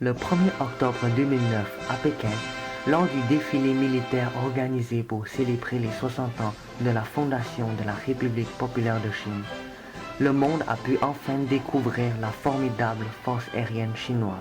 Le 1er octobre 2009, à Pékin, lors du défilé militaire organisé pour célébrer les 60 ans de la fondation de la République populaire de Chine, le monde a pu enfin découvrir la formidable force aérienne chinoise.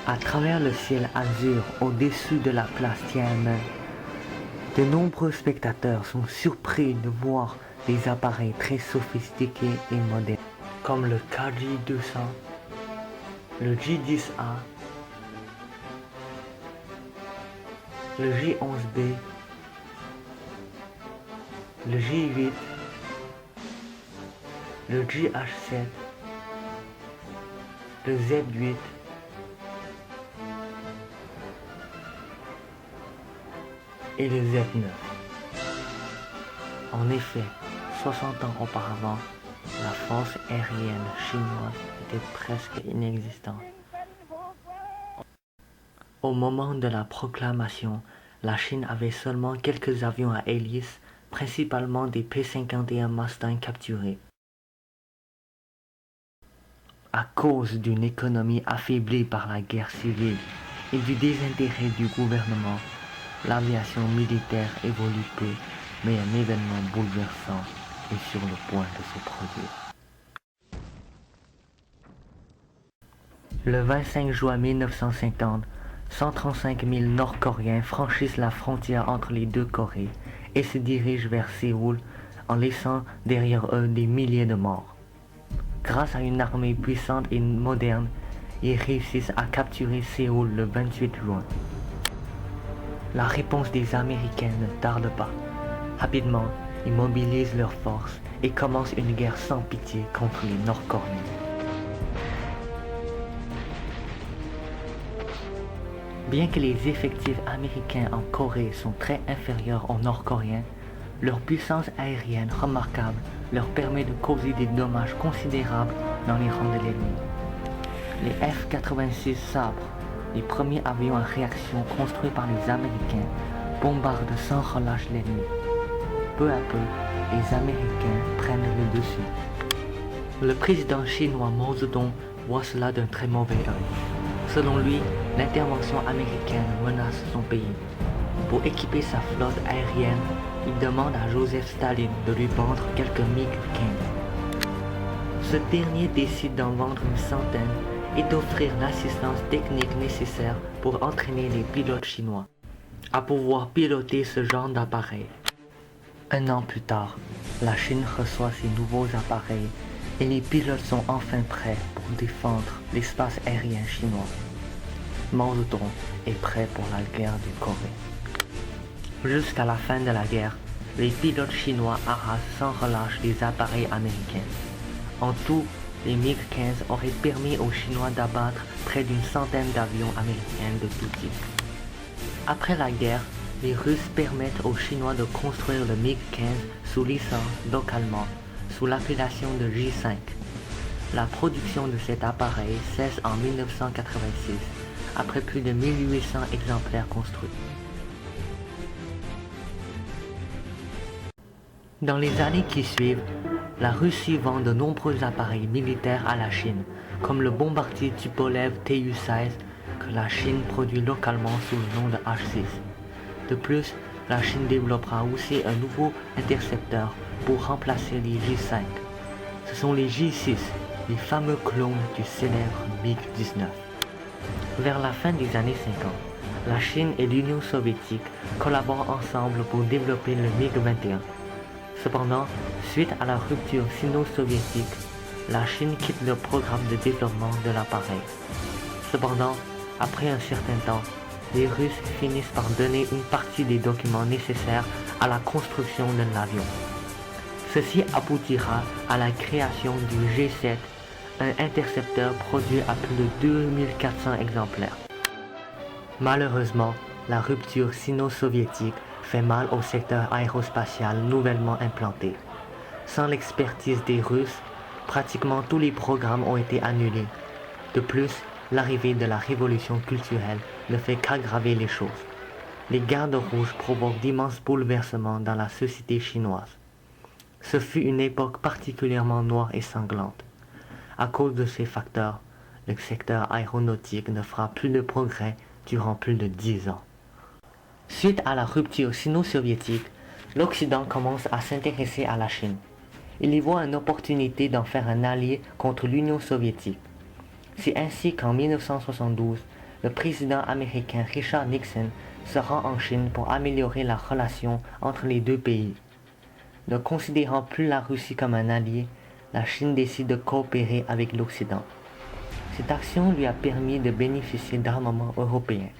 À travers le ciel azur au-dessus de la place Tiananmen, de nombreux spectateurs sont surpris de voir des appareils très sophistiqués et modernes, comme le KJ-200, le J-10A, le J-11B, le J-8, le JH-7, le Z-8, et le Z9. En effet, 60 ans auparavant, la force aérienne chinoise était presque inexistante. Au moment de la proclamation, la Chine avait seulement quelques avions à hélice, principalement des P-51 Mustang capturés. À cause d'une économie affaiblie par la guerre civile et du désintérêt du gouvernement, l'aviation militaire évolue peu, mais un événement bouleversant est sur le point de se produire. Le 25 juin 1950, 135 000 Nord-Coréens franchissent la frontière entre les deux Corées et se dirigent vers Séoul en laissant derrière eux des milliers de morts. Grâce à une armée puissante et moderne, ils réussissent à capturer Séoul le 28 juin. La réponse des Américains ne tarde pas. Rapidement, ils mobilisent leurs forces et commencent une guerre sans pitié contre les Nord-Coréens. Bien que les effectifs américains en Corée sont très inférieurs aux Nord-Coréens, leur puissance aérienne remarquable leur permet de causer des dommages considérables dans les rangs de l'ennemi. Les F-86 Sabre, les premiers avions à réaction construits par les Américains, bombardent sans relâche l'ennemi. Peu à peu, les Américains prennent le dessus. Le président chinois Mao Zedong voit cela d'un très mauvais œil. Selon lui, l'intervention américaine menace son pays. Pour équiper sa flotte aérienne, il demande à Joseph Staline de lui vendre quelques MiG-15. Ce dernier décide d'en vendre une centaine et d'offrir l'assistance technique nécessaire pour entraîner les pilotes chinois à pouvoir piloter ce genre d'appareil. Un an plus tard, la Chine reçoit ces nouveaux appareils et les pilotes sont enfin prêts pour défendre l'espace aérien chinois. Mao Zedong est prêt pour la guerre de Corée. Jusqu'à la fin de la guerre, les pilotes chinois arrasent sans relâche les appareils américains. En tout, les MiG-15 auraient permis aux Chinois d'abattre près d'une centaine d'avions américains de tout type. Après la guerre, les Russes permettent aux Chinois de construire le MiG-15 sous licence localement, sous l'appellation de J-5. La production de cet appareil cesse en 1986, après plus de 1800 exemplaires construits. Dans les années qui suivent, la Russie vend de nombreux appareils militaires à la Chine, comme le bombardier Tupolev Tu-16 que la Chine produit localement sous le nom de H-6. De plus, la Chine développera aussi un nouveau intercepteur pour remplacer les J-5. Ce sont les J-6, les fameux clones du célèbre MiG-19. Vers la fin des années 50, la Chine et l'Union soviétique collaborent ensemble pour développer le MiG-21. Cependant, suite à la rupture sino-soviétique, la Chine quitte le programme de développement de l'appareil. Cependant, après un certain temps, les Russes finissent par donner une partie des documents nécessaires à la construction de l'avion. Ceci aboutira à la création du G-7, un intercepteur produit à plus de 2400 exemplaires. Malheureusement, la rupture sino-soviétique fait mal au secteur aérospatial nouvellement implanté. Sans l'expertise des Russes, pratiquement tous les programmes ont été annulés. De plus, l'arrivée de la révolution culturelle ne fait qu'aggraver les choses. Les gardes rouges provoquent d'immenses bouleversements dans la société chinoise. Ce fut une époque particulièrement noire et sanglante. À cause de ces facteurs, le secteur aéronautique ne fera plus de progrès durant plus de 10 ans. Suite à la rupture sino-soviétique, l'Occident commence à s'intéresser à la Chine. Il y voit une opportunité d'en faire un allié contre l'Union soviétique. C'est ainsi qu'en 1972, le président américain Richard Nixon se rend en Chine pour améliorer la relation entre les deux pays. Ne considérant plus la Russie comme un allié, la Chine décide de coopérer avec l'Occident. Cette action lui a permis de bénéficier d'armements européens.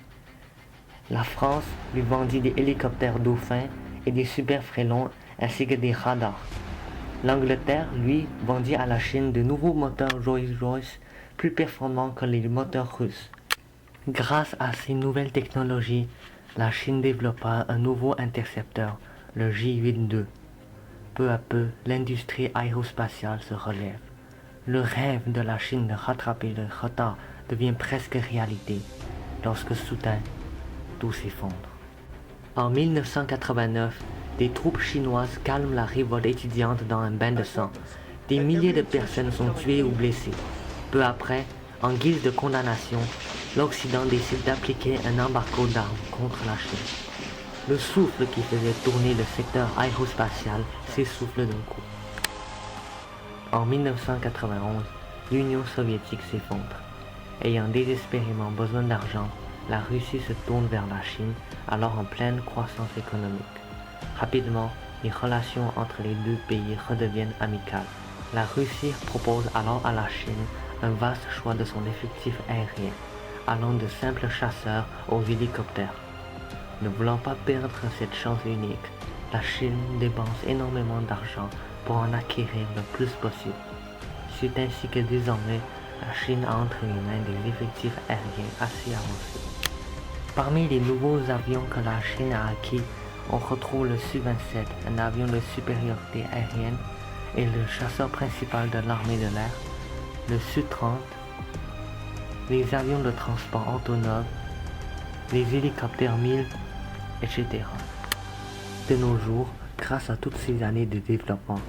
La France lui vendit des hélicoptères Dauphin et des Super Frelons ainsi que des radars. L'Angleterre, lui, vendit à la Chine de nouveaux moteurs Rolls-Royce plus performants que les moteurs russes. Grâce à ces nouvelles technologies, la Chine développa un nouveau intercepteur, le J-8-2. Peu à peu, l'industrie aérospatiale se relève. Le rêve de la Chine de rattraper le retard devient presque réalité, lorsque soudain, tout s'effondre. En 1989, des troupes chinoises calment la révolte étudiante dans un bain de sang. Des milliers de personnes sont tuées ou blessées. Peu après, en guise de condamnation, l'Occident décide d'appliquer un embargo d'armes contre la Chine. Le souffle qui faisait tourner le secteur aérospatial s'essouffle d'un coup. En 1991, l'Union soviétique s'effondre. Ayant désespérément besoin d'argent, la Russie se tourne vers la Chine, alors en pleine croissance économique. Rapidement, les relations entre les deux pays redeviennent amicales. La Russie propose alors à la Chine un vaste choix de son effectif aérien, allant de simples chasseurs aux hélicoptères. Ne voulant pas perdre cette chance unique, la Chine dépense énormément d'argent pour en acquérir le plus possible. C'est ainsi que désormais, la Chine a entre les mains des effectifs aériens assez avancés. Parmi les nouveaux avions que la Chine a acquis, on retrouve le Su-27, un avion de supériorité aérienne, et le chasseur principal de l'armée de l'air, le Su-30, les avions de transport Antonov, les hélicoptères Mil, etc. De nos jours, grâce à toutes ces années de développement,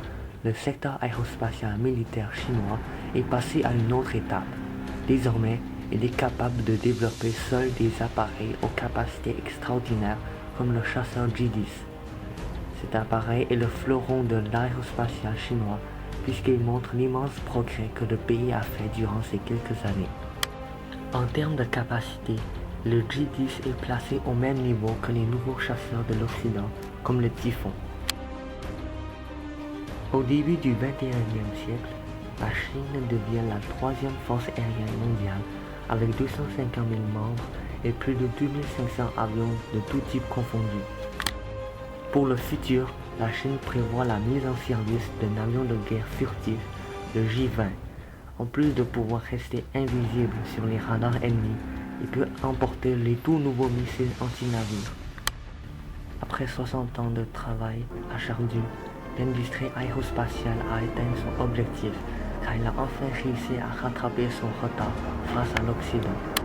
le secteur aérospatial militaire chinois est passé à une autre étape. Désormais, il est capable de développer seul des appareils aux capacités extraordinaires comme le chasseur J-10. Cet appareil est le fleuron de l'aérospatial chinois puisqu'il montre l'immense progrès que le pays a fait durant ces quelques années. En termes de capacité, le J-10 est placé au même niveau que les nouveaux chasseurs de l'Occident, comme le Typhon. Au début du XXIe siècle, la Chine devient la troisième force aérienne mondiale avec 250 000 membres et plus de 2500 avions de tout type confondus. Pour le futur, la Chine prévoit la mise en service d'un avion de guerre furtif, le J-20. En plus de pouvoir rester invisible sur les radars ennemis, il peut emporter les tout nouveaux missiles anti-navires. Après 60 ans de travail acharné, l'industrie aérospatiale a atteint son objectif car il a enfin réussi à rattraper son retard face à l'Occident.